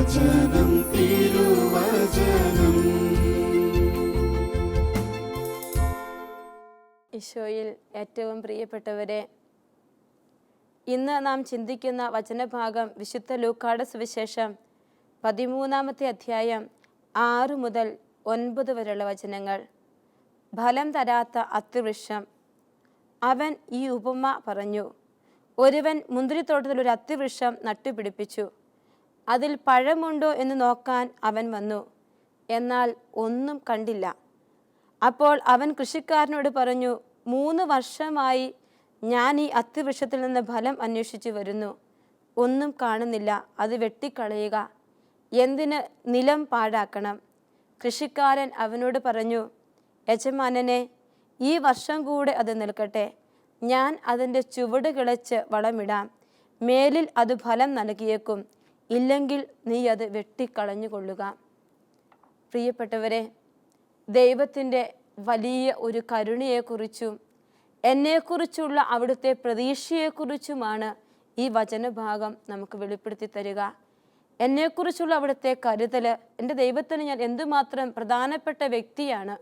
വചനം തിരുവചനം. ഈശോയിൽ ഏറ്റവും പ്രിയപ്പെട്ടവരെ, ഇന്ന് നാം ചിന്തിക്കുന്ന വചനഭാഗം വിശുദ്ധ ലൂക്കായുടെ സുവിശേഷം 13-ാമത്തെ അധ്യായം 6 മുതൽ 9 വരെയുള്ള വചനങ്ങൾ. ഫലം തരാത്ത അത്തിവൃക്ഷം. അവൻ ഈ ഉപമ പറഞ്ഞു. ഒരുവൻ മുന്തിരിത്തോട്ടത്തിൽ ഒരു അത്തിവൃക്ഷം നട്ടുപിടിപ്പിച്ചു. അതിൽ പഴമുണ്ടോ എന്ന് നോക്കാൻ അവൻ വന്നു, എന്നാൽ ഒന്നും കണ്ടില്ല. അപ്പോൾ അവൻ കൃഷിക്കാരനോട് പറഞ്ഞു, 3 വർഷമായി ഞാൻ ഈ അത്തിവൃക്ഷത്തിൽ നിന്ന് ഫലം അന്വേഷിച്ചു വരുന്നു, ഒന്നും കാണുന്നില്ല. അത് വെട്ടിക്കളയുക, എന്തിന് നിലം പാഴാക്കണം? കൃഷിക്കാരൻ അവനോട് പറഞ്ഞു, യജമാനനെ, ഈ വർഷം കൂടെ അത് നിൽക്കട്ടെ. ഞാൻ അതിൻ്റെ ചുവട് കിളച്ച് വളമിടാം. മേലിൽ അത് ഫലം നൽകിയേക്കും. ഇല്ലെങ്കിൽ നീ അത് വെട്ടിക്കളഞ്ഞുകൊള്ളുക. പ്രിയപ്പെട്ടവരെ, ദൈവത്തിൻ്റെ വലിയ ഒരു കരുണയെക്കുറിച്ചും എന്നെക്കുറിച്ചുള്ള അവിടുത്തെ പ്രതീക്ഷയെക്കുറിച്ചുമാണ് ഈ വചനഭാഗം നമുക്ക് വെളിപ്പെടുത്തി തരിക. എന്നെക്കുറിച്ചുള്ള അവിടുത്തെ കരുതൽ, എൻ്റെ ദൈവത്തിന് ഞാൻ എന്തുമാത്രം പ്രധാനപ്പെട്ട വ്യക്തിയാണ്,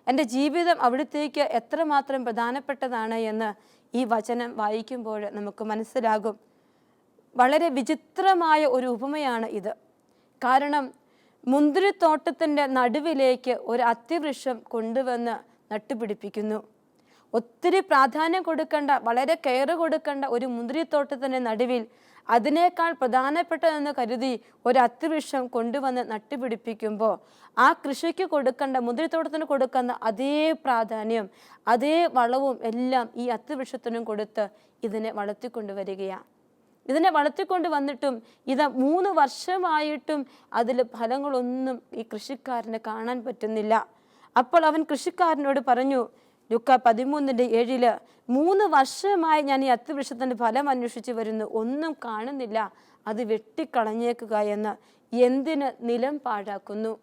എൻ്റെ ജീവിതം അവിടുത്തേക്ക് എത്രമാത്രം പ്രധാനപ്പെട്ടതാണ് എന്ന് ഈ വചനം വായിക്കുമ്പോൾ നമുക്ക് മനസ്സിലാകും. വളരെ വിചിത്രമായ ഒരു ഉപമയാണ് ഇത്. കാരണം മുന്തിരിത്തോട്ടത്തിൻ്റെ നടുവിലേക്ക് ഒരു അത്തിവൃക്ഷം കൊണ്ടുവന്ന് നട്ടുപിടിപ്പിക്കുന്നു. ഒത്തിരി പ്രാധാന്യം കൊടുക്കേണ്ട, വളരെ കെയർ കൊടുക്കേണ്ട ഒരു മുന്തിരിത്തോട്ടത്തിൻ്റെ നടുവിൽ അതിനേക്കാൾ പ്രധാനപ്പെട്ടതെന്ന് കരുതി ഒരു അത്തിവൃക്ഷം കൊണ്ടുവന്ന് നട്ടുപിടിപ്പിക്കുമ്പോൾ ആ കൃഷിക്ക് കൊടുക്കേണ്ട, മുന്തിരിത്തോട്ടത്തിന് കൊടുക്കുന്ന അതേ പ്രാധാന്യം, അതേ വളവും എല്ലാം ഈ അത്തിവൃക്ഷത്തിനും കൊടുത്ത് ഇതിനെ വളർത്തിക്കൊണ്ടുവരികയാണ്. ഇതിനെ വളർത്തിക്കൊണ്ട് വന്നിട്ടും ഇത് 3 വർഷമായിട്ടും അതിൽ ഫലങ്ങളൊന്നും ഈ കൃഷിക്കാരന് കാണാൻ പറ്റുന്നില്ല. അപ്പോൾ അവൻ കൃഷിക്കാരനോട് പറഞ്ഞു, ലൂക്ക 13:7, 3 വർഷമായി ഞാൻ ഈ അത്തിവൃക്ഷത്തിൻ്റെ ഫലം അന്വേഷിച്ച് വരുന്നു, ഒന്നും കാണുന്നില്ല. അത് വെട്ടിക്കളഞ്ഞേക്കുക എന്ന്. എന്തിന് നിലം പാഴാക്കുന്നു?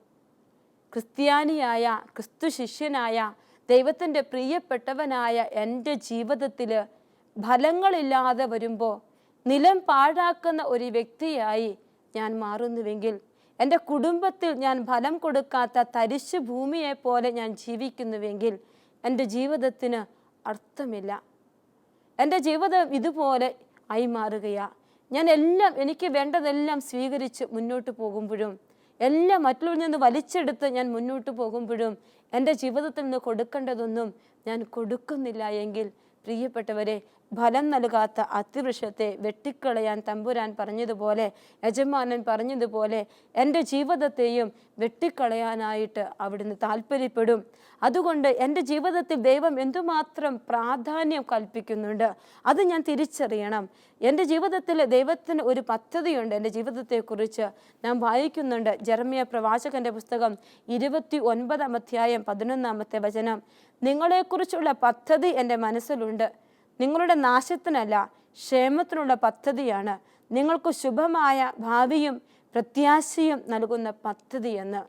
ക്രിസ്ത്യാനിയായ, ക്രിസ്തു ശിഷ്യനായ, ദൈവത്തിൻ്റെ പ്രിയപ്പെട്ടവനായ എൻ്റെ ജീവിതത്തിൽ ഫലങ്ങളില്ലാതെ വരുമ്പോൾ നിലം പാഴാക്കുന്ന ഒരു വ്യക്തിയായി ഞാൻ മാറുന്നുവെങ്കിൽ, എൻ്റെ കുടുംബത്തിൽ ഞാൻ ഫലം കൊടുക്കാത്ത തരിശു ഭൂമിയെപ്പോലെ ഞാൻ ജീവിക്കുന്നുവെങ്കിൽ എൻ്റെ ജീവിതത്തിന് അർത്ഥമില്ല. എൻ്റെ ജീവിതം ഇതുപോലെ ആയി മാറുകയാണ്. ഞാൻ എനിക്ക് വേണ്ടതെല്ലാം സ്വീകരിച്ച് മുന്നോട്ട് പോകുമ്പോഴും, എല്ലാം മറ്റുള്ളവരിൽ നിന്ന് വലിച്ചെടുത്ത് ഞാൻ മുന്നോട്ട് പോകുമ്പോഴും എൻ്റെ ജീവിതത്തിൽ നിന്ന് കൊടുക്കേണ്ടതൊന്നും ഞാൻ കൊടുക്കുന്നില്ല എങ്കിൽ, പ്രിയപ്പെട്ടവരെ, ഫലം നൽകാത്ത അത്തിവൃക്ഷത്തെ വെട്ടിക്കളയാൻ തമ്പുരാൻ പറഞ്ഞതുപോലെ, യജമാനൻ പറഞ്ഞതുപോലെ എൻ്റെ ജീവിതത്തെയും വെട്ടിക്കളയാനായിട്ട് അവിടുന്ന് താല്പര്യപ്പെടും. അതുകൊണ്ട് എൻ്റെ ജീവിതത്തിൽ ദൈവം എന്തുമാത്രം പ്രാധാന്യം കൽപ്പിക്കുന്നുണ്ട് അത് ഞാൻ തിരിച്ചറിയണം. എൻ്റെ ജീവിതത്തിൽ ദൈവത്തിന് ഒരു പദ്ധതിയുണ്ട്. എൻ്റെ ജീവിതത്തെക്കുറിച്ച് നാം വായിക്കുന്നുണ്ട്. ജെറമ്യാ പ്രവാചകന്റെ പുസ്തകം 29-ാം അധ്യായം 11-ാമത്തെ വചനം. നിങ്ങളെക്കുറിച്ചുള്ള പദ്ധതി എൻ്റെ മനസ്സിലുണ്ട്, നിങ്ങളുടെ നാശത്തിനല്ല ക്ഷേമത്തിനുള്ള പദ്ധതിയാണ്, നിങ്ങൾക്ക് ശുഭമായ ഭാവിയും പ്രത്യാശയും നൽകുന്ന പദ്ധതിയെന്ന്.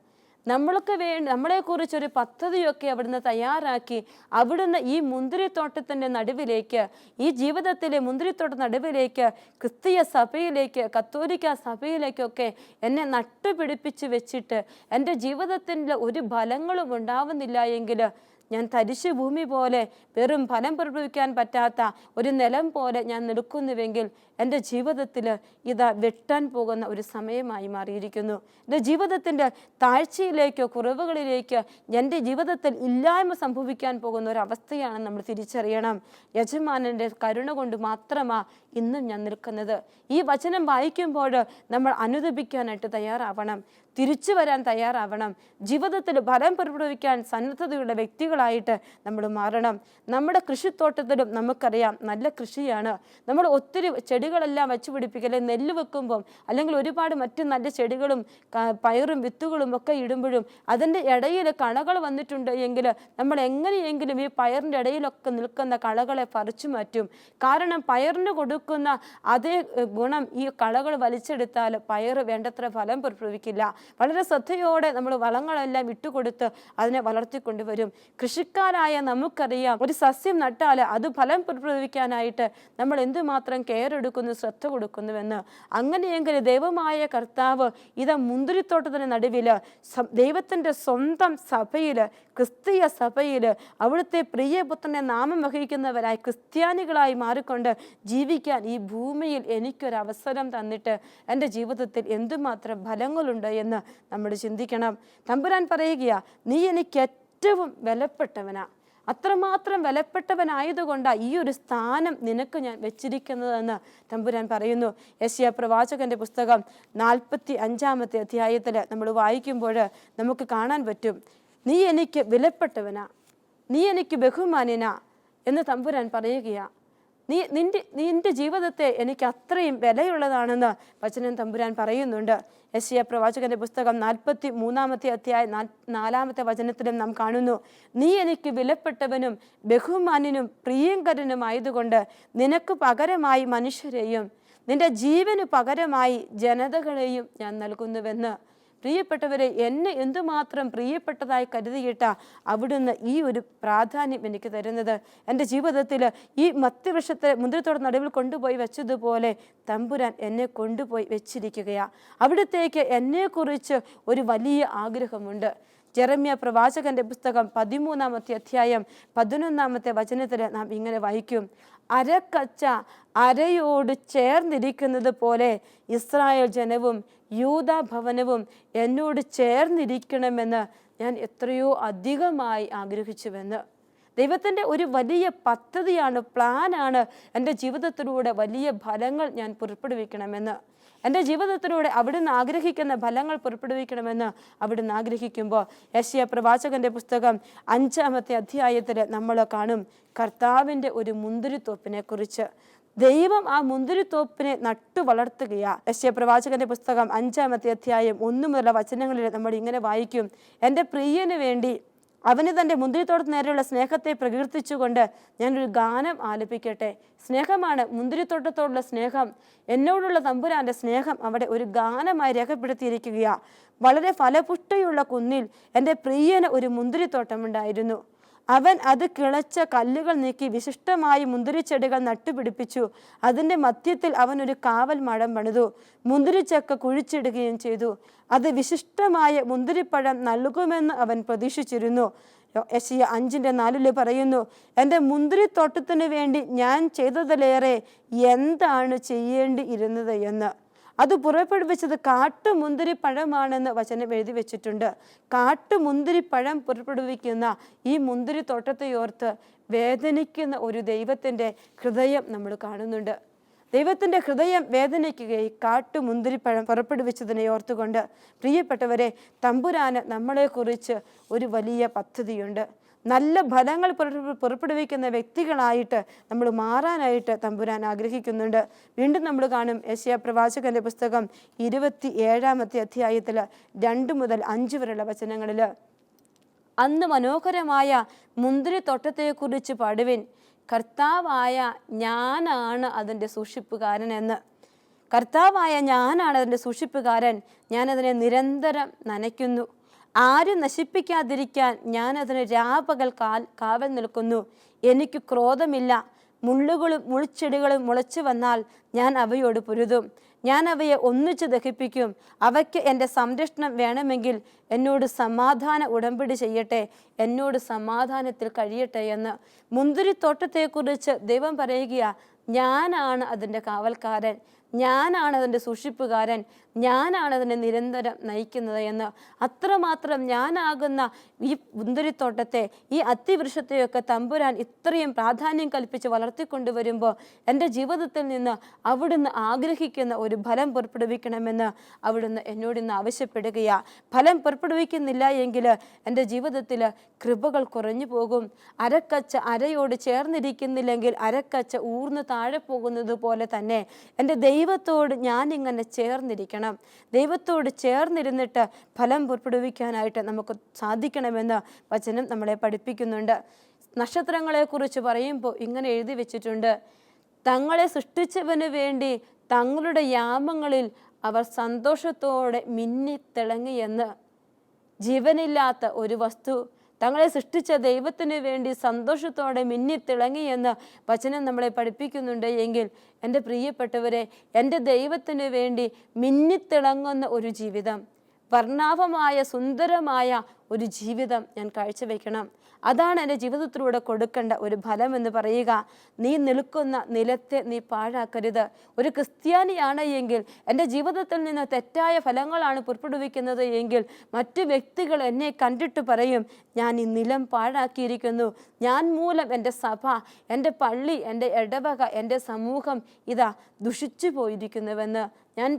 നമ്മളെക്കുറിച്ചൊരു പദ്ധതിയൊക്കെ അവിടുന്ന് തയ്യാറാക്കി അവിടുന്ന് ഈ മുന്തിരിത്തോട്ടത്തിൻ്റെ നടുവിലേക്ക്, ഈ ജീവിതത്തിലെ മുന്തിരിത്തോട്ട നടുവിലേക്ക്, ക്രിസ്തീയ സഭയിലേക്ക്, കത്തോലിക്ക സഭയിലേക്കൊക്കെ എന്നെ നട്ടുപിടിപ്പിച്ച് വെച്ചിട്ട് എൻ്റെ ജീവിതത്തിൻ്റെ ഒരു ഫലങ്ങളും ഉണ്ടാവുന്നില്ല എങ്കിൽ ഞാൻ തരിശു ഭൂമി പോലെ, വെറും ഫലം പുറപ്പെടുവിക്കാൻ പറ്റാത്ത ഒരു നിലം പോലെ ഞാൻ നിൽക്കുന്നുവെങ്കിൽ എൻ്റെ ജീവിതത്തിൽ ഇതാ വെട്ടാൻ പോകുന്ന ഒരു സമയമായി മാറിയിരിക്കുന്നു. എൻ്റെ ജീവിതത്തിൻ്റെ താഴ്ചയിലേക്കോ കുറവുകളിലേക്കോ എൻ്റെ ജീവിതത്തിൽ ഇല്ലായ്മ സംഭവിക്കാൻ പോകുന്ന ഒരവസ്ഥയാണ് നമ്മൾ തിരിച്ചറിയണം. യജമാനൻ്റെ കരുണ കൊണ്ട് മാത്രമാണ് ഇന്നും ഞാൻ നിൽക്കുന്നത്. ഈ വചനം വായിക്കുമ്പോൾ നമ്മൾ അനുദപിക്കാനായിട്ട് തയ്യാറാവണം, തിരിച്ചു വരാൻ തയ്യാറാവണം. ജീവിതത്തിൽ ഫലം പുറപ്പെടുവിക്കാൻ സന്നദ്ധതയുള്ള വ്യക്തികളായിട്ട് നമ്മൾ മാറണം. നമ്മുടെ കൃഷിത്തോട്ടത്തിലും നമുക്കറിയാം നല്ല കൃഷിയാണ്. നമ്മൾ ഒത്തിരി ചെടികളെല്ലാം വെച്ച് പിടിപ്പിക്കല്ലേ, നെല്ല് വെക്കുമ്പം അല്ലെങ്കിൽ ഒരുപാട് മറ്റ് നല്ല ചെടികളും പയറും വിത്തുകളും ഒക്കെ ഇടുമ്പോഴും അതിൻ്റെ ഇടയിൽ കളകൾ വന്നിട്ടുണ്ട് എങ്കിൽ നമ്മൾ എങ്ങനെയെങ്കിലും ഈ പയറിൻ്റെ ഇടയിലൊക്കെ നിൽക്കുന്ന കളകളെ പറിച്ചു മാറ്റും. കാരണം പയറിന് കൊടുക്കുന്ന അതേ ഗുണം ഈ കളകൾ വലിച്ചെടുത്താൽ പയർ വേണ്ടത്ര ഫലം പുറപ്പെടുവിക്കില്ല. വളരെ ശ്രദ്ധയോടെ നമ്മൾ വളങ്ങളെല്ലാം ഇട്ടുകൊടുത്ത് അതിനെ വളർത്തിക്കൊണ്ടുവരും. കൃഷിക്കാരായ നമുക്കറിയാം, ഒരു സസ്യം നട്ടാൽ അത് ഫലം പുറപ്പെടുവിക്കാനായിട്ട് നമ്മൾ എന്തുമാത്രം കെയർ എടുക്കുന്നു, ശ്രദ്ധ കൊടുക്കുന്നുവെന്ന്. അങ്ങനെയെങ്കിൽ ദൈവമായ കർത്താവ് ഇതാ മുന്തിരിത്തോട്ടത്തിന് നടുവിൽ ദൈവത്തിൻ്റെ സ്വന്തം സഭയിൽ, ക്രിസ്തീയ സഭയിൽ അവിടുത്തെ പ്രിയപുത്രനെ നാമം വഹിക്കുന്നവരായി ക്രിസ്ത്യാനികളായി മാറിക്കൊണ്ട് ജീവിക്കാൻ ഈ ഭൂമിയിൽ എനിക്കൊരവസരം തന്നിട്ട് എൻ്റെ ജീവിതത്തിൽ എന്തുമാത്രം ഫലങ്ങളുണ്ട് എന്ന് നമ്മൾ ചിന്തിക്കണം. തമ്പുരാൻ പറയുകയാ, നീ എനിക്ക് ഏറ്റവും വിലപ്പെട്ടവനാ. അത്രമാത്രം വിലപ്പെട്ടവനായതുകൊണ്ടാണ് ഈ ഒരു സ്ഥാനം നിനക്ക് ഞാൻ വെച്ചിരിക്കുന്നതെന്ന് തമ്പുരാൻ പറയുന്നു. യെശയ്യാ പ്രവാചകന്റെ പുസ്തകം 45-ാമത്തെ അധ്യായത്തിൽ നമ്മൾ വായിക്കുമ്പോൾ നമുക്ക് കാണാൻ പറ്റും, നീ എനിക്ക് വിലപ്പെട്ടവനാ, നീ എനിക്ക് ബഹുമാന്യനാ എന്ന് തമ്പുരാൻ പറയുകയാ. നിന്റെ ജീവിതത്തെ എനിക്ക് അത്രയും വിലയുള്ളതാണെന്ന് വചനം തമ്പുരാൻ പറയുന്നുണ്ട്. യെശയ്യാ പ്രവാചകന്റെ പുസ്തകം 43-ാമത്തെ അധ്യായം 4-ാമത്തെ വചനത്തിലും നാം കാണുന്നു, നീ എനിക്ക് വിലപ്പെട്ടവനും ബഹുമാന്യനും പ്രിയങ്കരനുമായതുകൊണ്ട് നിനക്ക് പകരമായി മനുഷ്യരെയും നിന്റെ ജീവന് പകരമായി ജനതകളെയും ഞാൻ നൽകുന്നുവെന്ന്. പ്രിയപ്പെട്ടവരെ, എന്നെ എന്തുമാത്രം പ്രിയപ്പെട്ടതായി കരുതിയിട്ട അവിടുന്ന് ഈ ഒരു പ്രാധാന്യം എനിക്ക് തരുന്നത്. എൻ്റെ ജീവിതത്തിൽ ഈ മധ്യവൃക്ഷത്തെ മുന്തിരിത്തോട്ടം നടുവിൽ കൊണ്ടുപോയി വെച്ചതുപോലെ തമ്പുരാൻ എന്നെ കൊണ്ടുപോയി വെച്ചിരിക്കുകയാണ്. അവിടത്തേക്ക് എന്നെക്കുറിച്ച് ഒരു വലിയ ആഗ്രഹമുണ്ട്. ജെറമ്യാ പ്രവാചകന്റെ പുസ്തകം 13-ാമത്തെ അധ്യായം 11-ാമത്തെ വചനത്തിൽ നാം ഇങ്ങനെ വായിക്കും, അരക്കച്ച അരയോട് ചേർന്നിരിക്കുന്നത് പോലെ ഇസ്രായേൽ ജനവും യൂദാ ഭവനവും എന്നോട് ചേർന്നിരിക്കണമെന്ന് ഞാൻ എത്രയോ അധികമായി ആഗ്രഹിച്ചുവെന്ന്. ദൈവത്തിൻ്റെ ഒരു വലിയ പദ്ധതിയാണ്, പ്ലാനാണ് എൻ്റെ ജീവിതത്തിലൂടെ വലിയ ഫലങ്ങൾ ഞാൻ പുറപ്പെടുവിക്കണമെന്ന്. എൻ്റെ ജീവിതത്തിലൂടെ അവിടുന്ന് ആഗ്രഹിക്കുന്ന ഫലങ്ങൾ പുറപ്പെടുവിക്കണമെന്ന് അവിടുന്ന് ആഗ്രഹിക്കുമ്പോൾ യെശയ്യാ പ്രവാചകന്റെ പുസ്തകം 5-ാമത്തെ അധ്യായത്തിൽ നമ്മൾ കാണും കർത്താവിൻ്റെ ഒരു മുന്തിരിത്തോപ്പിനെ കുറിച്ച്. ദൈവം ആ മുന്തിരിത്തോപ്പിനെ നട്ടു വളർത്തുകയാ. യെശയ്യാ പ്രവാചകന്റെ പുസ്തകം 5-ാമത്തെ അധ്യായം 1 മുതലുള്ള വചനങ്ങളിൽ നമ്മൾ ഇങ്ങനെ വായിക്കും, എൻ്റെ പ്രിയന് വേണ്ടി അവന് തൻ്റെ മുന്തിരിത്തോട്ടത്തിന് നേരെയുള്ള സ്നേഹത്തെ പ്രകീർത്തിച്ചുകൊണ്ട് ഞാനൊരു ഗാനം ആലപിക്കട്ടെ. സ്നേഹമാണ് മുന്തിരിത്തോട്ടത്തോടുള്ള സ്നേഹം, എന്നോടുള്ള തമ്പുരാൻ്റെ സ്നേഹം അവിടെ ഒരു ഗാനമായി രേഖപ്പെടുത്തിയിരിക്കുകയാണ്. വളരെ ഫലപുഷ്ടിയുള്ള കുന്നിൽ എൻ്റെ പ്രിയന് ഒരു മുന്തിരിത്തോട്ടമുണ്ടായിരുന്നു. അവൻ അത് കിളച്ച കല്ലുകൾ നീക്കി വിശിഷ്ടമായി മുന്തിരിച്ചെടികൾ നട്ടുപിടിപ്പിച്ചു. അതിൻ്റെ മധ്യത്തിൽ അവൻ ഒരു കാവൽ മഠം പണിതു. മുന്തിരിച്ചക്ക കുഴിച്ചിടുകയും ചെയ്തു. അത് വിശിഷ്ടമായ മുന്തിരിപ്പഴം നൽകുമെന്ന് അവൻ പ്രതീക്ഷിച്ചിരുന്നു. യെശയ്യാ 5:4 പറയുന്നു, എൻ്റെ മുന്തിരിത്തോട്ടത്തിന് വേണ്ടി ഞാൻ ചെയ്തതിലേറെ എന്താണ് ചെയ്യേണ്ടി ഇരുന്നത് എന്ന്. അത് പുറപ്പെടുവിച്ചത് കാട്ടുമുന്തിരിപ്പഴമാണെന്ന് വചനം എഴുതി വെച്ചിട്ടുണ്ട്. കാട്ടുമുന്തിരിപ്പഴം പുറപ്പെടുവിക്കുന്ന ഈ മുന്തിരിത്തോട്ടത്തെ ഓർത്ത് വേദനിക്കുന്ന ഒരു ദൈവത്തിൻ്റെ ഹൃദയം നമ്മൾ കാണുന്നുണ്ട്. ദൈവത്തിൻ്റെ ഹൃദയം വേദനിക്കുകയും കാട്ടുമുന്തിരിപ്പഴം പുറപ്പെടുവിച്ചതിനെ ഓർത്തുകൊണ്ട്. പ്രിയപ്പെട്ടവരെ, തമ്പുരാന് നമ്മളെക്കുറിച്ച് ഒരു വലിയ പദ്ധതിയുണ്ട്. നല്ല ഫലങ്ങൾ പുറപ്പെടുവിക്കുന്ന വ്യക്തികളായിട്ട് നമ്മൾ മാറാനായിട്ട് തമ്പുരാൻ ആഗ്രഹിക്കുന്നുണ്ട്. വീണ്ടും നമ്മൾ കാണും യെശയ്യാ പ്രവാചകന്റെ പുസ്തകം 27-ാമത്തെ അധ്യായത്തിൽ 2 മുതൽ 5 വരെയുള്ള വചനങ്ങളിൽ, അന്ന് മനോഹരമായ മുന്തിരിത്തോട്ടത്തെക്കുറിച്ച് പാടുവിൻ, കർത്താവായ ഞാനാണ് അതിൻ്റെ സൂക്ഷിപ്പുകാരൻ എന്ന്. കർത്താവായ ഞാനാണ് അതിൻ്റെ സൂക്ഷിപ്പുകാരൻ, ഞാനതിനെ നിരന്തരം നനയ്ക്കുന്നു. ആരും നശിപ്പിക്കാതിരിക്കാൻ ഞാൻ അതിന് രാപകൽ കാവൽ നിൽക്കുന്നു. എനിക്ക് ക്രോധമില്ല. മുള്ളുകളും മുൾച്ചെടികളും മുളച്ചു വന്നാൽ ഞാൻ അവയോട് പൊരുതും. ഞാൻ അവയെ ഒന്നിച്ച് ദഹിപ്പിക്കും. അവയ്ക്ക് എൻ്റെ സംരക്ഷണം വേണമെങ്കിൽ എന്നോട് സമാധാന ഉടമ്പടി ചെയ്യട്ടെ, എന്നോട് സമാധാനത്തിൽ കഴിയട്ടെ എന്ന്. മുന്തിരിത്തോട്ടത്തെക്കുറിച്ച് ദൈവം പറയുകയാ, ഞാനാണ് അതിൻ്റെ കാവൽക്കാരൻ, ഞാനാണ് അതിൻ്റെ സൂക്ഷിപ്പുകാരൻ, ഞാനാണ് അതിനെ നിരന്തരം നയിക്കുന്നത് എന്ന്. അത്രമാത്രം ഞാനാകുന്ന ഈ മുന്തിരിത്തോട്ടത്തെ, ഈ അത്തിവൃക്ഷത്തെയൊക്കെ തമ്പുരാൻ ഇത്രയും പ്രാധാന്യം കൽപ്പിച്ച് വളർത്തിക്കൊണ്ടുവരുമ്പോൾ എൻ്റെ ജീവിതത്തിൽ നിന്ന് അവിടുന്ന് ആഗ്രഹിക്കുന്ന ഒരു ഫലം പുറപ്പെടുവിക്കണമെന്ന് അവിടുന്ന് എന്നോട് ഇന്ന് ആവശ്യപ്പെടുകയാണ്. ഫലം പുറപ്പെടുവിക്കുന്നില്ല എങ്കിൽ എൻ്റെ ജീവിതത്തിൽ കൃപകൾ കുറഞ്ഞു പോകും. അരക്കച്ച അരയോട് ചേർന്നിരിക്കുന്നില്ലെങ്കിൽ അരക്കച്ച ഊർന്ന് താഴെ പോകുന്നത് പോലെ തന്നെ എൻ്റെ ദൈവത്തോട് ഞാനിങ്ങനെ ചേർന്നിരിക്കണം. ദൈവത്തോട് ചേർന്നിരുന്നിട്ട് ഫലം പുറപ്പെടുവിക്കാനായിട്ട് നമുക്ക് സാധിക്കണമെന്ന് വചനം നമ്മളെ പഠിപ്പിക്കുന്നുണ്ട്. നക്ഷത്രങ്ങളെക്കുറിച്ച് പറയുമ്പോൾ ഇങ്ങനെ എഴുതി വെച്ചിട്ടുണ്ട്, തങ്ങളെ സൃഷ്ടിച്ചവന് വേണ്ടി തങ്ങളുടെ യാമങ്ങളിൽ അവർ സന്തോഷത്തോടെ മിന്നിത്തിളങ്ങിയെന്ന്. ജീവനില്ലാത്ത ഒരു വസ്തു തങ്ങളെ സൃഷ്ടിച്ച ദൈവത്തിന് വേണ്ടി സന്തോഷത്തോടെ മിന്നിത്തിളങ്ങിയെന്ന് വചനം നമ്മളെ പഠിപ്പിക്കുന്നുണ്ട് എങ്കിൽ എൻ്റെ പ്രിയപ്പെട്ടവരെ, എൻ്റെ ദൈവത്തിന് വേണ്ടി മിന്നിത്തിളങ്ങുന്ന ഒരു ജീവിതം, വർണ്ണാഭമായ സുന്ദരമായ ഒരു ജീവിതം ഞാൻ കാഴ്ചവെക്കണം. അതാണ് എൻ്റെ ജീവിതത്തിലൂടെ കൊടുക്കേണ്ട ഒരു ഫലം എന്ന് പറയുക. നീ നിൽക്കുന്ന നിലത്തെ നീ പാഴാക്കരുത്. ഒരു ക്രിസ്ത്യാനിയാണ് എങ്കിൽ എൻ്റെ ജീവിതത്തിൽ നിന്ന് തെറ്റായ ഫലങ്ങളാണ് പുറപ്പെടുവിക്കുന്നത് എങ്കിൽ മറ്റു വ്യക്തികൾ എന്നെ കണ്ടിട്ട് പറയും, ഞാൻ ഈ നിലം പാഴാക്കിയിരിക്കുന്നു, ഞാൻ മൂലം എൻ്റെ സഭ, എൻ്റെ പള്ളി, എൻ്റെ ഇടവക, എൻ്റെ സമൂഹം ഇതാ ദുഷിച്ചു പോയിരിക്കുന്നുവെന്ന്. ഞാൻ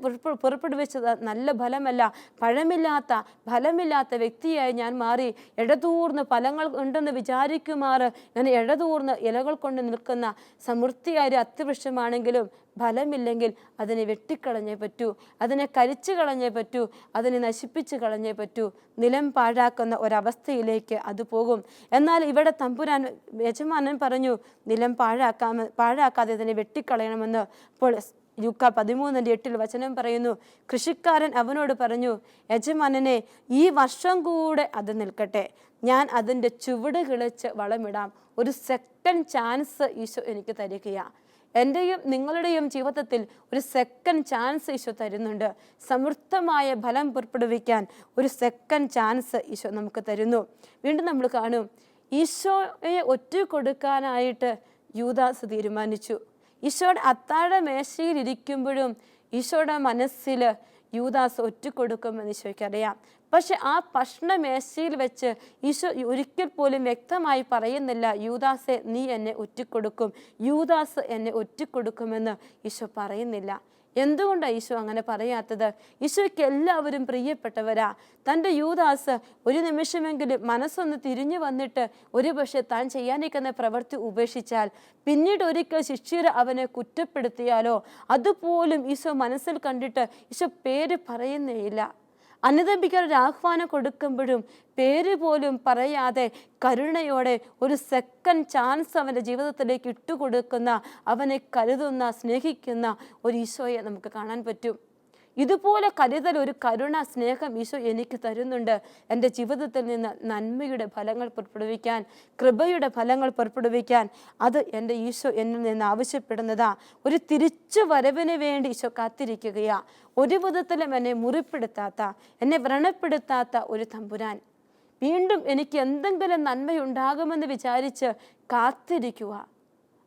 പുറപ്പെടുവിച്ചത് നല്ല ഫലമല്ല, ഫലമില്ലാത്ത വ്യക്തിയായി ഞാൻ മാറി. ഇടതൂർന്ന് ഫലങ്ങൾ ഉണ്ടെന്ന് വിചാരിക്കുമാറ് ഞാൻ ഇടതൂർന്ന് ഇലകൾ കൊണ്ട് നിൽക്കുന്ന സമൃദ്ധിയായ ഒരു അത്തിവൃക്ഷമാണെങ്കിലും ഫലമില്ലെങ്കിൽ അതിനെ വെട്ടിക്കളഞ്ഞേ പറ്റൂ, അതിനെ കരിച്ചു കളഞ്ഞേ പറ്റൂ, അതിനെ നശിപ്പിച്ച് കളഞ്ഞേ പറ്റൂ. നിലം പാഴാക്കുന്ന ഒരവസ്ഥയിലേക്ക് അത് പോകും. എന്നാൽ ഇവിടെ തമ്പുരാൻ യജമാനൻ പറഞ്ഞു, നിലം പാഴാക്കാതെ അതിനെ വെട്ടിക്കളയണമെന്ന്. അപ്പോൾ ലൂക്കാ 13:8 വചനം പറയുന്നു, കൃഷിക്കാരൻ അവനോട് പറഞ്ഞു, യജമാനനെ, ഈ വർഷം കൂടെ അത് നിൽക്കട്ടെ, ഞാൻ അതിൻ്റെ ചുവട് കിളച്ച് വളമിടാം. ഒരു സെക്കൻഡ് ചാൻസ് ഈശോ എനിക്ക് തരികയാണ്. എൻ്റെയും നിങ്ങളുടെയും ജീവിതത്തിൽ ഒരു സെക്കൻഡ് ചാൻസ് ഈശോ തരുന്നുണ്ട്. സമൃദ്ധമായ ഫലം പുറപ്പെടുവിക്കാൻ ഒരു സെക്കൻഡ് ചാൻസ് ഈശോ നമുക്ക് തരുന്നു. വീണ്ടും നമ്മൾ കാണും, ഈശോയെ ഒറ്റ കൊടുക്കാനായിട്ട് യൂദാസ് തീരുമാനിച്ചു. ഈശോയുടെ അത്താഴ മേശയിൽ ഇരിക്കുമ്പോഴും ഈശോയുടെ മനസ്സിൽ യൂദാസ് ഒറ്റിക്കൊടുക്കുമെന്ന് ഈശോയ്ക്കറിയാം. പക്ഷെ ആ ഭക്ഷണമേശയിൽ വെച്ച് ഈശോ ഒരിക്കൽ പോലും വ്യക്തമായി പറയുന്നില്ല, യൂദാസെ നീ എന്നെ ഒറ്റിക്കൊടുക്കും, യൂദാസ് എന്നെ ഒറ്റിക്കൊടുക്കുമെന്ന് ഈശോ പറയുന്നില്ല. എന്തുകൊണ്ടാണ് ഈശോ അങ്ങനെ പറയാത്തത്? ഈശോയ്ക്ക് എല്ലാവരും പ്രിയപ്പെട്ടവരാ. തൻ്റെ യൂദാസ് ഒരു നിമിഷമെങ്കിലും മനസ്സൊന്ന് തിരിഞ്ഞു വന്നിട്ട് ഒരു പക്ഷേ താൻ ചെയ്യാനിരിക്കുന്ന പ്രവൃത്തി ഉപേക്ഷിച്ചാൽ, പിന്നീട് ഒരിക്കൽ ശിഷ്യർ അവനെ കുറ്റപ്പെടുത്തിയാലോ അതുപോലും ഈശോ മനസ്സിൽ കണ്ടിട്ട് ഈശോ പേര് പറയുന്നേയില്ല. അനുദപിക്കാൻ ഒരു ആഹ്വാനം കൊടുക്കുമ്പോഴും പേര് പോലും പറയാതെ കരുണയോടെ ഒരു സെക്കൻഡ് ചാൻസ് അവൻ്റെ ജീവിതത്തിലേക്ക് ഇട്ടുകൊടുക്കുന്ന, അവനെ കരുതുന്ന, സ്നേഹിക്കുന്ന ഒരു ഈശോയെ നമുക്ക് കാണാൻ പറ്റും. ഇതുപോലെ കരുതൽ, ഒരു കരുണ, സ്നേഹം ഈശോ എനിക്ക് തരുന്നുണ്ട്. എൻ്റെ ജീവിതത്തിൽ നിന്ന് നന്മയുടെ ഫലങ്ങൾ പുറപ്പെടുവിക്കാൻ, കൃപയുടെ ഫലങ്ങൾ പുറപ്പെടുവിക്കാൻ. അത് എൻ്റെ ഈശോ എന്നിൽ നിന്ന് ആവശ്യപ്പെടുന്നതാ. ഒരു തിരിച്ചു വരവിന് വേണ്ടി ഈശോ കാത്തിരിക്കുകയാ. ഒരു വിധത്തിലും എന്നെ മുറിപ്പെടുത്താത്ത, എന്നെ വ്രണപ്പെടുത്താത്ത ഒരു തമ്പുരാൻ. വീണ്ടും എനിക്ക് എന്തെങ്കിലും നന്മയുണ്ടാകുമെന്ന് വിചാരിച്ച് കാത്തിരിക്കുക.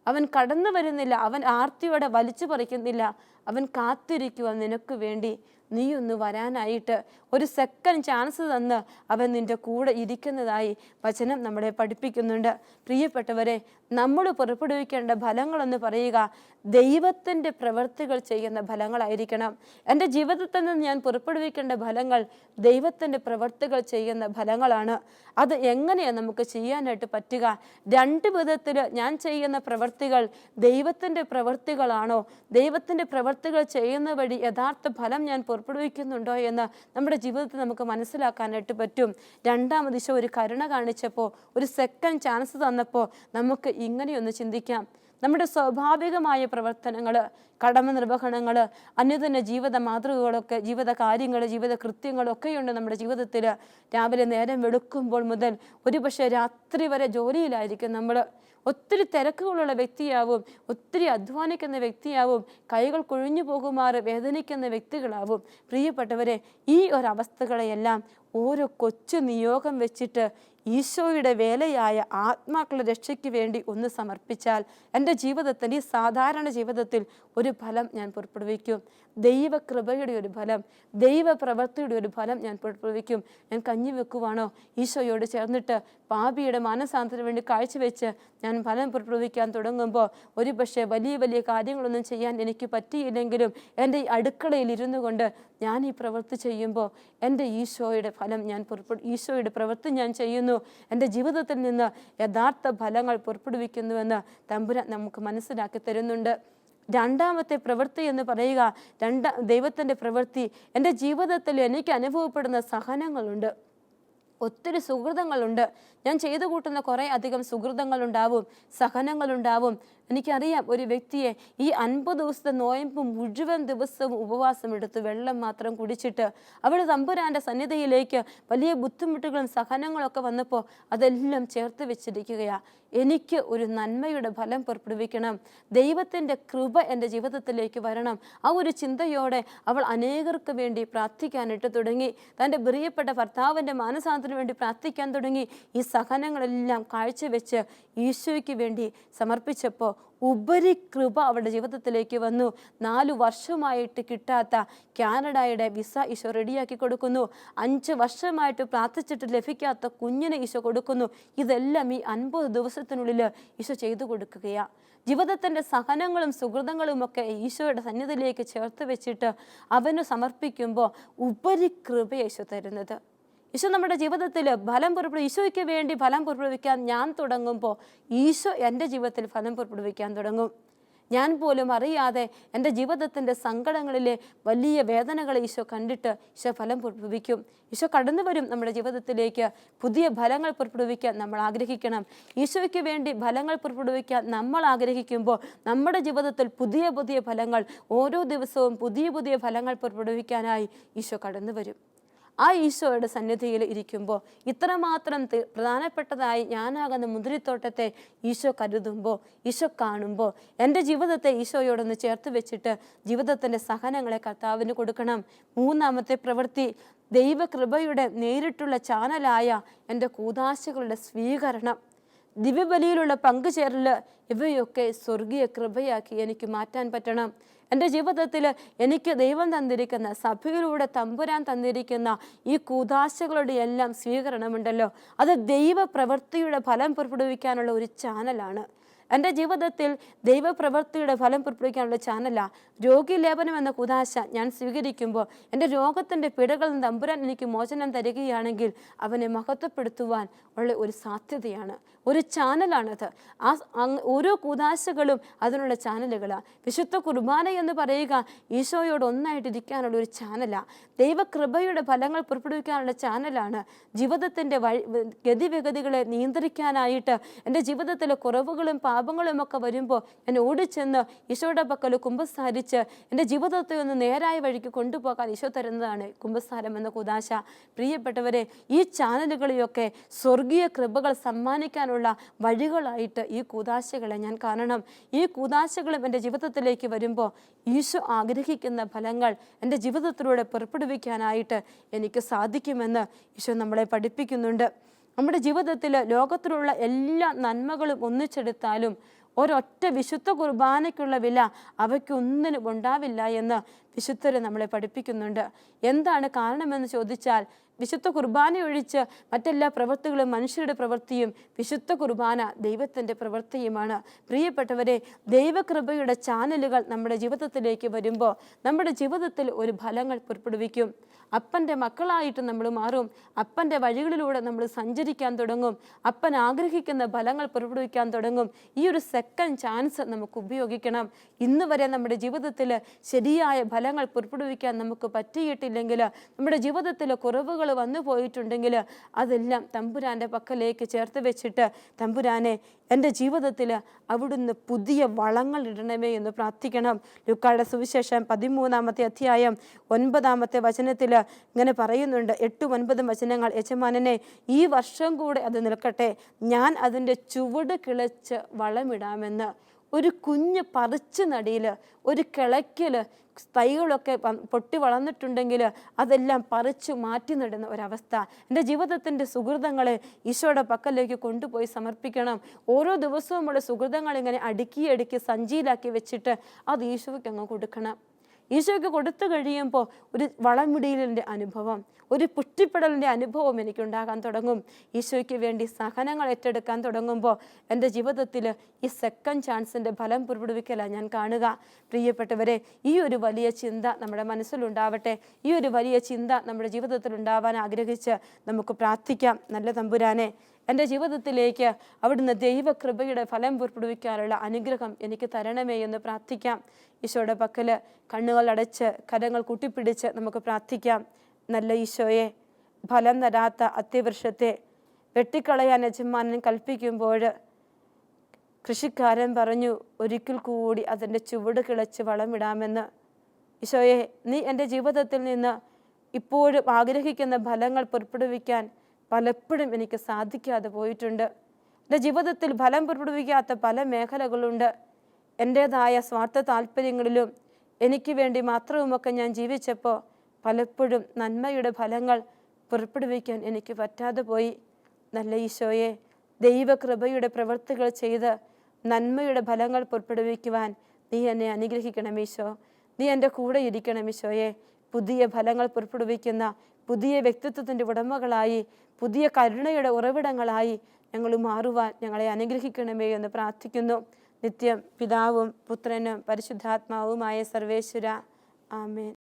അവൻ കടന്നു വരുന്നില്ല, അവൻ ആർത്തിയോടെ വലിച്ചു പറിക്കുന്നില്ല. അവൻ കാത്തിരിക്കുക നിനക്ക് വേണ്ടി, നീ ഒന്ന് വരാനായിട്ട്. ഒരു സെക്കൻഡ് ചാൻസ് തന്ന് അവൻ നിൻ്റെ കൂടെ ഇരിക്കുന്നതായി വചനം നമ്മളെ പഠിപ്പിക്കുന്നുണ്ട്. പ്രിയപ്പെട്ടവരെ, നമ്മൾ പുറപ്പെടുവിക്കേണ്ട ഫലങ്ങളെന്ന് പറയുക ദൈവത്തിൻ്റെ പ്രവൃത്തികൾ ചെയ്യുന്ന ഫലങ്ങളായിരിക്കണം. എൻ്റെ ജീവിതത്തിൽ നിന്ന് ഞാൻ പുറപ്പെടുവിക്കേണ്ട ഫലങ്ങൾ ദൈവത്തിൻ്റെ പ്രവൃത്തികൾ ചെയ്യുന്ന ഫലങ്ങളാണ്. അത് എങ്ങനെയാണ് നമുക്ക് ചെയ്യാനായിട്ട് പറ്റുക? രണ്ട് വിധത്തിൽ ഞാൻ ചെയ്യുന്ന പ്രവൃത്തികൾ ദൈവത്തിൻ്റെ പ്രവൃത്തികളാണോ, ദൈവത്തിൻ്റെ പ്രവൃത്തികൾ ചെയ്യുന്ന വഴി യഥാർത്ഥ ഫലം ഞാൻ പുറപ്പെടുവിക്കുന്നുണ്ടോ എന്ന് നമ്മുടെ ജീവിതത്തിൽ നമുക്ക് മനസ്സിലാക്കാനായിട്ട് പറ്റും. രണ്ടാമത് ഈശോ ഒരു കരുണ കാണിച്ചപ്പോൾ, ഒരു സെക്കൻഡ് ചാൻസ് തന്നപ്പോൾ നമുക്ക് ഇങ്ങനെയൊന്ന് ചിന്തിക്കാം. നമ്മുടെ സ്വാഭാവികമായ പ്രവർത്തനങ്ങൾ, കടമ നിർവഹണങ്ങൾ, അന്യതന്നെ ജീവിത മാതൃകകളൊക്കെ, ജീവിത കാര്യങ്ങൾ, ജീവിത കൃത്യങ്ങളൊക്കെയുണ്ട് നമ്മുടെ ജീവിതത്തിൽ. രാവിലെ നേരം വെളുക്കുമ്പോൾ മുതൽ ഒരുപക്ഷെ രാത്രി വരെ ജോലിയിലായിരിക്കും നമ്മൾ. ഒത്തിരി തിരക്കുകളുള്ള വ്യക്തിയാവും, ഒത്തിരി അധ്വാനിക്കുന്ന വ്യക്തിയാവും, കൈകൾ കൊഴിഞ്ഞു പോകുമാറ് വേദനിക്കുന്ന വ്യക്തികളാവും. പ്രിയപ്പെട്ടവരെ, ഈ ഒരവസ്ഥകളെയെല്ലാം ഓരോ കൊച്ചു നിയോഗം വെച്ചിട്ട് ഈശോയുടെ വേലയായ ആത്മാക്കളുടെ രക്ഷയ്ക്ക് വേണ്ടി ഒന്ന് സമർപ്പിച്ചാൽ എൻ്റെ ജീവിതത്തിൽ, ഈ സാധാരണ ജീവിതത്തിൽ ഒരു ഫലം ഞാൻ പുറപ്പെടുവിക്കും. ദൈവകൃപയുടെ ഒരു ഫലം, ദൈവപ്രവൃത്തിയുടെ ഒരു ഫലം ഞാൻ പുറപ്പെടുവിക്കും. ഞാൻ കഞ്ഞി വെക്കുവാണോ, ഈശോയോട് ചേർന്നിട്ട് പാപിയുടെ മാനസാന്തരത്തിന് വേണ്ടി കാഴ്ചവെച്ച് ഞാൻ ഫലം പുറപ്പെടുവിക്കാൻ തുടങ്ങുമ്പോൾ ഒരു പക്ഷേ വലിയ വലിയ കാര്യങ്ങളൊന്നും ചെയ്യാൻ എനിക്ക് പറ്റിയില്ലെങ്കിലും എൻ്റെ ഈ അടുക്കളയിൽ ഇരുന്നു കൊണ്ട് ഞാൻ ഈ പ്രവൃത്തി ചെയ്യുമ്പോൾ എൻ്റെ ഈശോയുടെ ഫലം ഞാൻ ഈശോയുടെ പ്രവൃത്തി ഞാൻ ചെയ്യുന്നു, എൻ്റെ ജീവിതത്തിൽ നിന്ന് യഥാർത്ഥ ഫലങ്ങൾ പുറപ്പെടുവിക്കുന്നുവെന്ന് തമ്പുരാൻ നമുക്ക് മനസ്സിലാക്കി തരുന്നുണ്ട്. രണ്ടാമത്തെ പ്രവൃത്തി എന്ന് പറയുക, ദൈവത്തിൻ്റെ പ്രവൃത്തി. എൻ്റെ ജീവിതത്തിൽ എനിക്ക് അനുഭവപ്പെടുന്ന സഹനങ്ങളുണ്ട്, ഒത്തിരി സുഹൃതങ്ങളുണ്ട്. ഞാൻ ചെയ്തു കൂട്ടുന്ന കുറേ അധികം സുഹൃതങ്ങളുണ്ടാവും, സഹനങ്ങളുണ്ടാവും, എനിക്കറിയാം ഒരു വ്യക്തിയെ ഈ 50 ദിവസത്തെ നോയമ്പ് മുഴുവൻ ദിവസവും ഉപവാസം എടുത്ത് വെള്ളം മാത്രം കുടിച്ചിട്ട് അവൾ തമ്പുരാൻ്റെ സന്നിധിയിലേക്ക് വലിയ ബുദ്ധിമുട്ടുകളും സഹനങ്ങളൊക്കെ വന്നപ്പോൾ അതെല്ലാം ചേർത്ത് വെച്ചിരിക്കുകയാണ്. എനിക്ക് ഒരു നന്മയുടെ ഫലം പുറപ്പെടുവിക്കണം, ദൈവത്തിൻ്റെ കൃപ എൻ്റെ ജീവിതത്തിലേക്ക് വരണം. ആ ഒരു ചിന്തയോടെ അവൾ അനേകർക്ക് വേണ്ടി പ്രാർത്ഥിക്കാനിട്ട് തുടങ്ങി. തൻ്റെ പ്രിയപ്പെട്ട ഭർത്താവിൻ്റെ മാനസാന്തരത്തിന് വേണ്ടി പ്രാർത്ഥിക്കാൻ തുടങ്ങി. ഈ സഹനങ്ങളെല്ലാം കാഴ്ചവെച്ച് ഈശോയ്ക്ക് വേണ്ടി സമർപ്പിച്ചപ്പോൾ ഉപരി കൃപ അവളുടെ ജീവിതത്തിലേക്ക് വന്നു. 4 വർഷമായിട്ട് കിട്ടാത്ത കാനഡയുടെ വിസ ഈശോ റെഡിയാക്കി കൊടുക്കുന്നു. 5 വർഷമായിട്ട് പ്രാർത്ഥിച്ചിട്ട് ലഭിക്കാത്ത കുഞ്ഞിനെ ഈശോ കൊടുക്കുന്നു. ഇതെല്ലാം ഈ 50 ദിവസത്തിനുള്ളിൽ ഈശോ ചെയ്തു കൊടുക്കുകയാണ്. ജീവിതത്തിൻ്റെ സഹനങ്ങളും സുഹൃതങ്ങളും ഒക്കെ ഈശോയുടെ സന്നിധിയിലേക്ക് ചേർത്ത് വെച്ചിട്ട് അവന് സമർപ്പിക്കുമ്പോൾ ഉപരി കൃപ ഈശോ തരുന്നത്. ഈശോ നമ്മുടെ ജീവിതത്തിൽ ഈശോയ്ക്ക് വേണ്ടി ഫലം പുറപ്പെടുവിക്കാൻ ഞാൻ തുടങ്ങുമ്പോൾ ഈശോ എൻ്റെ ജീവിതത്തിൽ ഫലം പുറപ്പെടുവിക്കാൻ തുടങ്ങും. ഞാൻ പോലും അറിയാതെ എൻ്റെ ജീവിതത്തിൻ്റെ സങ്കടങ്ങളിലെ വലിയ വേദനകളെ ഈശോ കണ്ടിട്ട് ഈശോ ഫലം പുറപ്പെടുവിക്കും. ഈശോ കടന്നു വരും നമ്മുടെ ജീവിതത്തിലേക്ക്. പുതിയ ഫലങ്ങൾ പുറപ്പെടുവിക്കാൻ നമ്മൾ ആഗ്രഹിക്കണം. ഈശോയ്ക്ക് വേണ്ടി ഫലങ്ങൾ പുറപ്പെടുവിക്കാൻ നമ്മൾ ആഗ്രഹിക്കുമ്പോൾ നമ്മുടെ ജീവിതത്തിൽ പുതിയ പുതിയ ഫലങ്ങൾ, ഓരോ ദിവസവും പുതിയ പുതിയ ഫലങ്ങൾ പുറപ്പെടുവിക്കാനായി ഈശോ കടന്നു വരും. ആ ഈശോയുടെ സന്നിധിയിൽ ഇരിക്കുമ്പോൾ ഇത്രമാത്രം പ്രധാനപ്പെട്ടതായി ഞാനാകുന്ന മുന്തിരിത്തോട്ടത്തെ ഈശോ കരുതുമ്പോൾ, ഈശോ കാണുമ്പോൾ എൻ്റെ ജീവിതത്തെ ഈശോയോടൊന്ന് ചേർത്ത് വെച്ചിട്ട് ജീവിതത്തിൻ്റെ സഹനങ്ങളെ കർത്താവിന് കൊടുക്കണം. 3-ാമത്തെ പ്രവൃത്തി, ദൈവകൃപയുടെ നേരിട്ടുള്ള ചാനലായ എൻ്റെ കൂദാശകളുടെ സ്വീകരണം, ദിവ്യബലിയിലുള്ള പങ്കുചേരൽ, ഇവയൊക്കെ സ്വർഗീയ കൃപയാക്കി എനിക്ക് മാറ്റാൻ പറ്റണം. എൻ്റെ ജീവിതത്തിൽ എനിക്ക് ദൈവം തന്നിരിക്കുന്ന, സഭയിലൂടെ തമ്പുരാൻ തന്നിരിക്കുന്ന ഈ കൂദാശകളുടെ എല്ലാം സ്വീകരണമുണ്ടല്ലോ, അത് ദൈവപ്രവൃത്തിയുടെ ഫലം പുറപ്പെടുവിക്കാനുള്ള ഒരു ചാനലാണ്. എൻ്റെ ജീവിതത്തിൽ ദൈവപ്രവൃത്തിയുടെ ഫലം പുറപ്പെടുവിക്കാനുള്ള ചാനലാണ്. രോഗിലേപനം എന്ന കൂദാശ ഞാൻ സ്വീകരിക്കുമ്പോൾ എൻ്റെ രോഗത്തിൻ്റെ പിടകളിൽ നിന്ന് തമ്പുരാൻ എനിക്ക് മോചനം തരികയാണെങ്കിൽ അവനെ മഹത്വപ്പെടുത്തുവാൻ ഉള്ള ഒരു സാധ്യതയാണ്, ഒരു ചാനലാണത്. ഓരോ കൂദാശകളും അതിനുള്ള ചാനലുകളാണ്. വിശുദ്ധ കുർബാന എന്ന് പറയുക ഈശോയോട് ഒന്നായിട്ടിരിക്കാനുള്ള ഒരു ചാനലാണ്. ദൈവകൃപയുടെ ഫലങ്ങൾ പുറപ്പെടുവിക്കാനുള്ള ചാനലാണ്. ജീവിതത്തിൻ്റെ ഗതിവിഗതികളെ നിയന്ത്രിക്കാനായിട്ട് എൻ്റെ ജീവിതത്തിലെ കുറവുകളും പാപങ്ങളും ഒക്കെ വരുമ്പോൾ ഞാൻ ഓടിച്ചെന്ന് ഈശോയുടെ പക്കൽ കുമ്പസാരിച്ച് എൻ്റെ ജീവിതത്തെ ഒന്ന് നേരായ വഴിക്ക് കൊണ്ടുപോകാൻ ഈശോ തരുന്നതാണ് കുമ്പസാരം എന്ന കൂദാശ. പ്രിയപ്പെട്ടവരെ, ഈ ചാനലുകളെയൊക്കെ സ്വർഗീയ കൃപകൾ സമ്മാനിക്കാനുള്ള വഴികളായിട്ട് ഈ കൂദാശകളെ ഞാൻ കാണണം. ഈ കൂദാശകളും എൻ്റെ ജീവിതത്തിലേക്ക് വരുമ്പോൾ ഈശോ ആഗ്രഹിക്കുന്ന ഫലങ്ങൾ എൻ്റെ ജീവിതത്തിലൂടെ പുറപ്പെടുവിക്കാനായിട്ട് എനിക്ക് സാധിക്കുമെന്ന് ഈശോ നമ്മളെ പഠിപ്പിക്കുന്നുണ്ട്. നമ്മുടെ ജീവിതത്തിൽ ലോകത്തിലുള്ള എല്ലാ നന്മകളും ഒന്നിച്ചെടുത്താലും ഒരൊറ്റ വിശുദ്ധ കുർബാനയ്ക്കുള്ള വില അവയ്ക്കൊന്നിനും ഉണ്ടാവില്ല എന്ന് വിശുദ്ധർ നമ്മളെ പഠിപ്പിക്കുന്നുണ്ട്. എന്താണ് കാരണമെന്ന് ചോദിച്ചാൽ, വിശുദ്ധ കുർബാന ഒഴിച്ച് മറ്റെല്ലാ പ്രവൃത്തികളും മനുഷ്യരുടെ പ്രവൃത്തിയും, വിശുദ്ധ കുർബാന ദൈവത്തിൻ്റെ പ്രവൃത്തിയുമാണ്. പ്രിയപ്പെട്ടവരെ, ദൈവകൃപയുടെ ചാനലുകൾ നമ്മുടെ ജീവിതത്തിലേക്ക് വരുമ്പോൾ നമ്മുടെ ജീവിതത്തിൽ ഒരു ഫലങ്ങൾ പുറപ്പെടുവിക്കും. അപ്പൻ്റെ മക്കളായിട്ട് നമ്മൾ മാറും. അപ്പൻ്റെ വഴികളിലൂടെ നമ്മൾ സഞ്ചരിക്കാൻ തുടങ്ങും. അപ്പൻ ആഗ്രഹിക്കുന്ന ഫലങ്ങൾ പുറപ്പെടുവിക്കാൻ തുടങ്ങും. ഈ ഒരു സെക്കൻഡ് ചാൻസ് നമുക്ക് ഉപയോഗിക്കണം. ഇന്ന് വരെ നമ്മുടെ ജീവിതത്തിൽ ശരിയായ ഫലങ്ങൾ പുറപ്പെടുവിക്കാൻ നമുക്ക് പറ്റിയിട്ടില്ലെങ്കിൽ, നമ്മുടെ ജീവിതത്തിൽ കുറവുകൾ വന്നു പോയിട്ടുണ്ടെങ്കിൽ അതെല്ലാം തമ്പുരാൻ്റെ പക്കലേക്ക് ചേർത്ത് വെച്ചിട്ട്, തമ്പുരാനെ എൻ്റെ ജീവിതത്തിൽ അവിടുന്ന് പുതിയ വളങ്ങൾ ഇടണമേ എന്ന് പ്രാർത്ഥിക്കണം. ലൂക്കായുടെ സുവിശേഷം 13-ാമത്തെ അധ്യായം 9-ാമത്തെ വചനത്തിൽ ഇങ്ങനെ പറയുന്നുണ്ട്, 8-9 വചനങ്ങൾ. യജമാനനെ, ഈ വർഷം കൂടെ അത് നിൽക്കട്ടെ, ഞാൻ അതിൻ്റെ ചുവട് കിളച്ച് വളമിടാമെന്ന്. ഒരു കുഞ്ഞ് പറിച്ച് നടിയിൽ, ഒരു കിളയ്ക്കൽ തൈകളൊക്കെ പൊട്ടി വളർന്നിട്ടുണ്ടെങ്കിൽ അതെല്ലാം പറിച്ചു മാറ്റി നടുന്ന ഒരവസ്ഥ. എൻ്റെ ജീവിതത്തിൻ്റെ സുഹൃതങ്ങളെ ഈശോയുടെ പക്കലേക്ക് കൊണ്ടുപോയി സമർപ്പിക്കണം. ഓരോ ദിവസവും ഉള്ള സുഹൃതങ്ങൾ ഇങ്ങനെ അടുക്കി സഞ്ചിയിലാക്കി വെച്ചിട്ട് അത് ഈശോയ്ക്ക് അങ്ങ് കൊടുക്കണം. ഈശോയ്ക്ക് കൊടുത്തു കഴിയുമ്പോൾ ഒരു വളമിടലിൻ്റെ അനുഭവം, ഒരു പുഷ്ടിപ്പെടലിൻ്റെ അനുഭവം എനിക്കുണ്ടാകാൻ തുടങ്ങും. ഈശോയ്ക്ക് വേണ്ടി സഹനങ്ങൾ ഏറ്റെടുക്കാൻ തുടങ്ങുമ്പോൾ എൻ്റെ ജീവിതത്തിൽ ഈ സെക്കൻഡ് ചാൻസിൻ്റെ ഫലം പുറപ്പെടുവിക്കലാണ് ഞാൻ കാണുക. പ്രിയപ്പെട്ടവരെ, ഈ ഒരു വലിയ ചിന്ത നമ്മുടെ മനസ്സിലുണ്ടാവട്ടെ. ഈ ഒരു വലിയ ചിന്ത നമ്മുടെ ജീവിതത്തിൽ ഉണ്ടാവാൻ ആഗ്രഹിച്ച് നമുക്ക് പ്രാർത്ഥിക്കാം. നല്ല തമ്പുരാനെ, എൻ്റെ ജീവിതത്തിലേക്ക് അവിടുന്ന് ദൈവകൃപയുടെ ഫലം പുറപ്പെടുവിക്കാനുള്ള അനുഗ്രഹം എനിക്ക് തരണമേ എന്ന് പ്രാർത്ഥിക്കാം. ഈശോയുടെ പക്കൽ കണ്ണുകൾ അടച്ച് കരങ്ങൾ കൂട്ടിപ്പിടിച്ച് നമുക്ക് പ്രാർത്ഥിക്കാം. നല്ല ഈശോയെ, ഫലം തരാത്ത അത്തിവൃക്ഷത്തെ വെട്ടിക്കളയാൻ യജമാനൻ കൽപ്പിക്കുമ്പോൾ കൃഷിക്കാരൻ പറഞ്ഞു, ഒരിക്കൽ കൂടി അതിൻ്റെ ചുവട് കിളച്ച് വളമിടാമെന്ന്. ഈശോയെ, നീ എൻ്റെ ജീവിതത്തിൽ നിന്ന് ഇപ്പോഴും ആഗ്രഹിക്കുന്ന ഫലങ്ങൾ പുറപ്പെടുവിക്കാൻ പലപ്പോഴും എനിക്ക് സാധിക്കാതെ പോയിട്ടുണ്ട്. എൻ്റെ ജീവിതത്തിൽ ഫലം പുറപ്പെടുവിക്കാത്ത പല മേഖലകളുണ്ട്. എൻ്റേതായ സ്വാർത്ഥ താല്പര്യങ്ങളിലും എനിക്ക് വേണ്ടി മാത്രവുമൊക്കെ ഞാൻ ജീവിച്ചപ്പോൾ പലപ്പോഴും നന്മയുടെ ഫലങ്ങൾ പുറപ്പെടുവിക്കാൻ എനിക്ക് പറ്റാതെ പോയി. നല്ല ഈശോയെ, ദൈവകൃപയുടെ പ്രവൃത്തികൾ ചെയ്ത് നന്മയുടെ ഫലങ്ങൾ പുറപ്പെടുവിക്കുവാൻ നീ എന്നെ അനുഗ്രഹിക്കണം ഈശോ. നീ എൻ്റെ കൂടെ ഇരിക്കണം ഈശോയെ. പുതിയ ഫലങ്ങൾ പുറപ്പെടുവിക്കുന്ന പുതിയ വ്യക്തിത്വത്തിൻ്റെ ഉടമകളായി, പുതിയ കരുണയുടെ ഉറവിടങ്ങളായി ഞങ്ങൾ മാറുവാൻ ഞങ്ങളെ അനുഗ്രഹിക്കണമേ എന്ന് പ്രാർത്ഥിക്കുന്നു. നിത്യം പിതാവും പുത്രനും പരിശുദ്ധാത്മാവുമായ സർവേശ്വര, ആമേൻ.